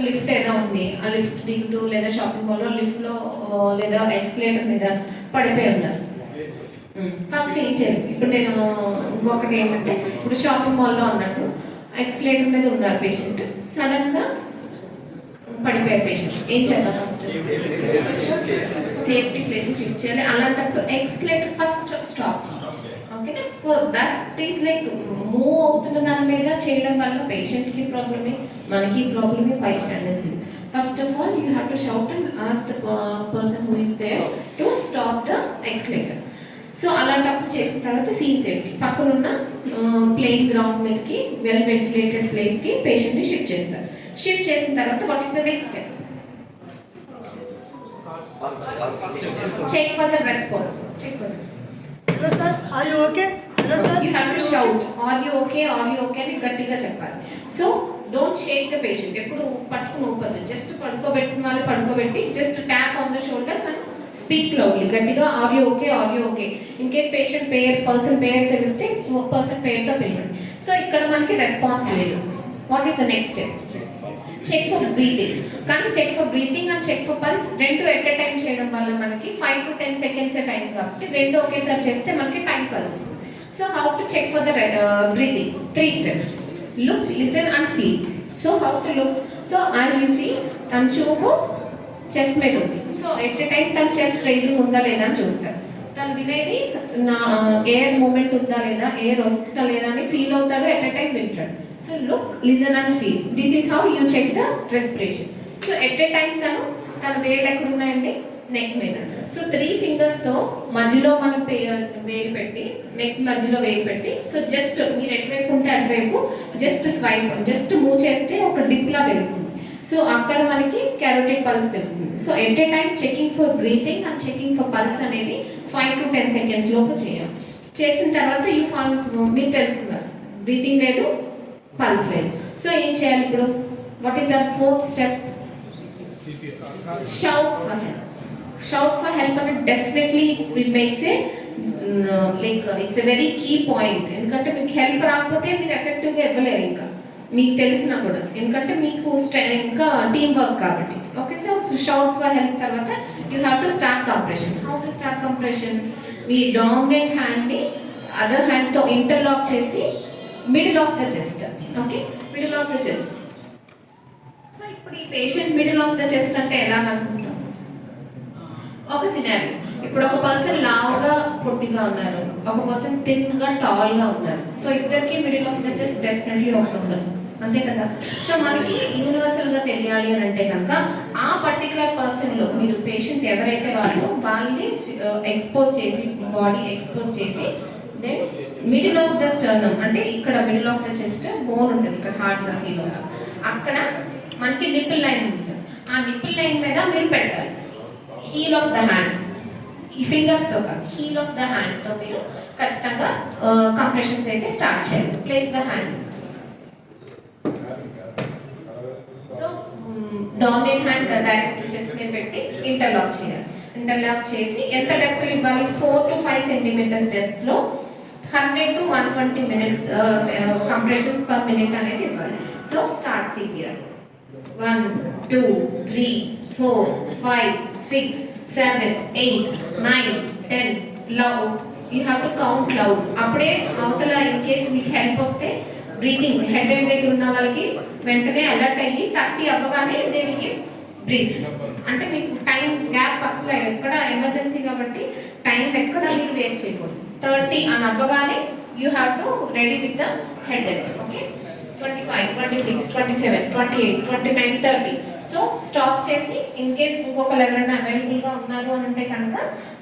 Lift ఏదో ఉంది, ఆ లిఫ్ట్ దిగుతూ లేదా షాపింగ్ మాల్లో లిఫ్ట్లో లేదా ఎక్స్కలేటర్ మీద పడిపోయి ఉన్నారు. ఫస్ట్ ఏం చేయాలి? ఇప్పుడు నేను ఇంకొకటి ఏంటంటే, ఇప్పుడు షాపింగ్ మాల్లో ఉన్నట్టు ఎక్స్కలేటర్ మీద ఉన్నారు పేషెంట్, సడన్గా పడిపోయారు పేషెంట్. ఏం చేయాలి? ఫస్ట్ సేఫ్టీ ప్లేస్ షిఫ్ట్ చేయాలి. అలాంటప్పుడు ఎక్స్కలేటర్ ఫస్ట్ స్టాప్ చేయాలి. ఓకేనా? దట్ ఈస్ లైక్ మూవ్ అవుతున్న దాని మీద చేయడం వల్ల పేషెంట్కి ప్రాబ్లమే, మనకి ప్రాబ్లమే, బై స్టాండర్స్కి. First of all you have to shout and ask the person who is there to stop the escalator. So అలాంటప్పుడు చేసిన తర్వాత సీన్ సేఫ్టీ పక్కనున్న ప్లేన్ గ్రౌండ్ మీదకి వెల్ వెంటిలేటెడ్ ప్లేస్కి పేషెంట్ని షిఫ్ట్ చేస్తారు. షిఫ్ట్ చేసిన తర్వాత what is the next step? Check for the response. Check for the response. Hello sir, are you okay? Hello sir, you have to shout, are you okay, are you okay అని గట్టిగా చెప్పాలి. So don't shake the patient. ఎప్పుడు పట్టుకుని ఊపద్దు. Just పడుకోబెట్టిన వాళ్ళు పడుకోబెట్టి just tap on the shoulders and speak loudly. గట్టిగా are you okay, are you okay. In case patient పేరు, పర్సన్ పేరు తెలిస్తే పర్సన్ పేరుతో పిలవండి. సో ఇక్కడ మనకి రెస్పాన్స్ లేదు. What is the next step? Check for breathing. కానీ check for breathing and check for pulse రెండు ఎట్ ఎ టైం చేయడం వల్ల మనకి 5 to 10 seconds టైం, కాబట్టి రెండు ఒకేసారి చేస్తే మనకి టైం కలిసి వస్తుంది. So how to check for the breathing? 3 steps. Look, listen and feel. So how to look? So as you see తన చూపు చెస్ట్ మీద ఉంది. సో ఎట్ ఎ టైం తన చెస్ట్ రైజింగ్ ఉందా లేదా అని చూస్తాడు. తను వినేది నా ఎయిర్ మూమెంట్ ఉందా లేదా, ఎయిర్ వస్తుందా లేదా అని ఫీల్ అవుతాడు, ఎట్ ఎ టైం వింటాడు. So look, listen and feel. This is how you check the respiration. So at a time తన వేలు ఎక్కడ ఉన్నాయండి? నెక్ మీద. సో 3 fingers తో మధ్యలో మనం వేలు పెట్టి, నెక్ మధ్యలో వేలు పెట్టి, సో జస్ట్ మీరు ఎటువైపు ఉంటే అటువైపు జస్ట్ స్వైప్, జస్ట్ మూవ్ చేస్తే ఒక డిప్ లా తెలుస్తుంది. సో అక్కడ మనకి క్యారోటిడ్ పల్స్ తెలుస్తుంది. So at a time checking for breathing and checking for pulse అనేది 5 to 10 seconds లోపు చేయాలి. చేసిన తర్వాత మీరు తెలుసుకున్నారు బ్రీతింగ్ లేదు, పల్స్ లేదు. సో ఏం చేయాలి ఇప్పుడు? What is the 4th step? Shout for help. Shout for help అనేది definitely it makes a like it's a very key point. ఎందుకంటే మీకు హెల్ప్ రాకపోతే మీరు ఎఫెక్టివ్గా ఇవ్వలేరు ఇంకా, మీకు తెలిసినా కూడా, ఎందుకంటే మీకు ఇంకా టీమ్ వర్క్ కాబట్టి. Okay, so shout for help తర్వాత you have to start compression. How to start compression? మీ డామినెంట్ హ్యాండ్ని అదర్ హ్యాండ్తో ఇంటర్లాక్ చేసి middle of the chest. Okay, middle of the chest. So ఇప్పుడు ఈ patient middle of the chest అంటే ఎలా అనుకుంటాం? ఒక సినారియో, ఇప్పుడు ఒక పర్సన్ లావుగా పొట్టిగా ఉన్నారు, ఒక పర్సన్ థిన్గా టాల్గా ఉన్నారు. సో ఇద్దరికి middle of the chest definitely ఒకటి ఉండదు, అంతే కదా? సో మనకి యూనివర్సల్గా తెలియాలి అని అంటే కనుక ఆ పర్టికులర్ పర్సన్లో మీరు పేషెంట్ ఎవరైతే వాళ్ళని ఎక్స్పోజ్ చేసి, బాడీ ఎక్స్పోజ్ చేసి, then middle of the sternum అంటే ఇక్కడ middle of the chest bone ఉంటుంది, ఇక్కడ హార్ట్గా ఫీల్ అవుతుంది. అక్కడ మనకి నిప్పుల్ లైన్ ఉంటుంది. ఆ నిప్పుల్ లైన్ మీద మీరు పెట్టాలి. హీల్ ఆఫ్ ద హ్యాండ్, ఈ ఫింగర్స్తో కాదు, హీల్ ఆఫ్ ద హ్యాండ్తో మీరు ఖచ్చితంగా కంప్రెషన్స్ అయితే స్టార్ట్ చేయాలి. Place the hand. So dominant hand direct chest మీద పెట్టి ఇంటర్లాక్ చేయాలి. ఇంటర్లాక్ చేసి ఎంత డెప్త్ ఇవ్వాలి? 4 to 5 centimeters డెప్త్లో 100 to 120 minutes compressions per minute అనేది ఇవ్వాలి. So start severe. 1 2 3 4 5 6 7 8 9 10 loud. You have to count loud. అప్పుడే అవతల ఇన్ కేసు మీకు హెల్ప్ వస్తే బ్రీతింగ్ హెడ్ ఎండ్ దగ్గర ఉన్న వాళ్ళకి వెంటనే అలర్ట్ అయ్యి 30 అవ్వగానే దే విల్ గివ్ బ్రీత్స్. అంటే మీకు టైం గ్యాప్ అసలు ఎక్కడ ఎమర్జెన్సీ కాబట్టి టైం ఎక్కడ మీరు వేస్ట్ చేయకూడదు. 30 అని అవ్వగానే you have to ready with the head end. Okay, 25 26 27 28 29 30. So stop చేసి ఇన్ కేస్ ఇంకొకరు ఎవరైనా అవైలబుల్గా ఉన్నారు అని అంటే కనుక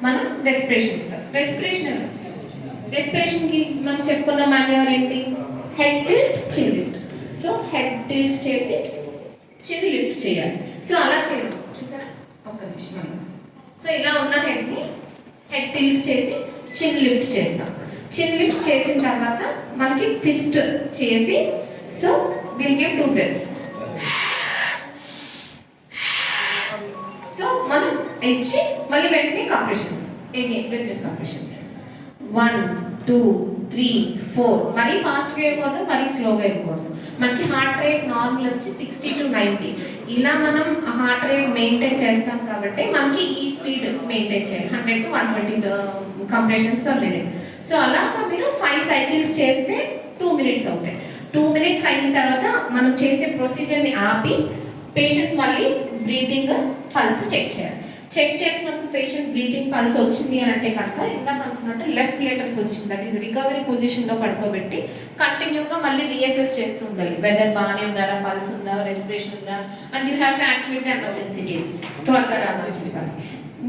మనం రెస్పిరేషన్ ఇస్తాం. రెస్పిరేషన్కి మనం చెప్పుకున్న మాన్యువల్ ఏంటి? హెడ్ టిల్ట్, చిన్ లిఫ్ట్. సో హెడ్ టిల్ట్ చేసి చిన్ లిఫ్ట్ చేయాలి. సో అలా చేయడం చూసారా? ఒక్క నిమిషం. సో ఇలా ఉన్న హెడ్ని హెడ్ టిల్ట్ చేసి చిన్ లిఫ్ట్ చేస్తాం. చిన్ లిఫ్ట్ చేసిన తర్వాత మనకి ఫిస్ట్ చేసి, so will give 2 breaths. So మనం ఇచ్చి మళ్ళీ వెంటనే కంప్రెషన్స్, ప్రెసిడెంట్ కంప్రెషన్స్. 1 2 3 4. మరీ ఫాస్ట్గా ఇవ్వకూడదు, మరీ స్లోగా ఇవ్వకూడదు. మనకి హార్ట్ రేట్ నార్మల్ వచ్చి 60 to 90. ఇలా మనం హార్ట్ రేట్ మెయింటైన్ చేస్తాం కాబట్టి మనకి ఈ స్పీడ్ మెయింటైన్ చేయాలి 100 to 120 compressions per minute. So అలాగా మీరు 5 సైకిల్స్ చేస్తే 2 minutes అవుతాయి. 2 minutes అయిన తర్వాత మనం చేసే ప్రొసీజర్ని ఆపి పేషెంట్ మళ్ళీ బ్రీతింగ్ పల్స్ చెక్ చేయాలి. చెక్ చేసినప్పుడు పేషెంట్ బ్రీతింగ్ పల్స్ వచ్చింది అని అంటే కనుక ఇందాక అనుకున్నట్టు left later position, that is recovery పొజిషన్లో పడుకోబెట్టి కంటిన్యూగా మళ్ళీ రీఅసెస్ చేస్తూ ఉండాలి. వెదర్ బాగానే ఉన్నారా, పల్స్ ఉందా, రెస్పిరేషన్ ఉందా, and you have to activate emergency team త్వరగా రావాలని చెప్పాలి.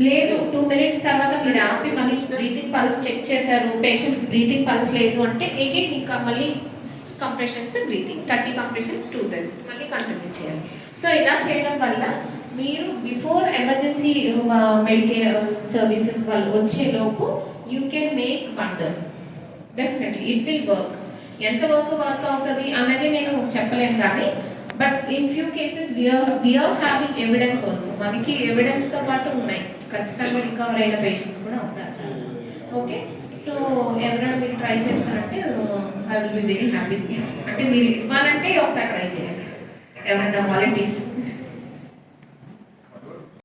లేదు 2 minutes తర్వాత మీరు ఆపి మళ్ళీ బ్రీతింగ్ పల్స్ చెక్ చేశారు, పేషెంట్ బ్రీతింగ్ పల్స్ లేదు అంటే అగైన్ ఇంకా మళ్ళీ కంప్రెషన్స్ బ్రీతింగ్ 30 కంప్రెషన్స్ 2 breaths మళ్ళీ కంటిన్యూ చేయాలి. సో ఇలా చేయడం వల్ల మీరు బిఫోర్ ఎమర్జెన్సీ సర్వీసెస్ వాళ్ళు వచ్చేలోపు you can make wonders. Definitely it will work. ఎంతవరకు వర్క్ అవుతుంది అన్నది నేను చెప్పలేను, కానీ but in few cases we are having evidence also. మనకి ఎవిడెన్స్తో పాటు ఉన్నాయి, ఖచ్చితంగా రికవర్ అయిన పేషెంట్స్ కూడా ఉన్నారు. ఓకే, సో ఎవరైనా మీరు ట్రై చేస్తారంటే I will be very happy. అంటే మీరు ఇవ్వాలంటే ఒకసారి ట్రై చేయాలి ఎవరైనా వాలంటీర్స్.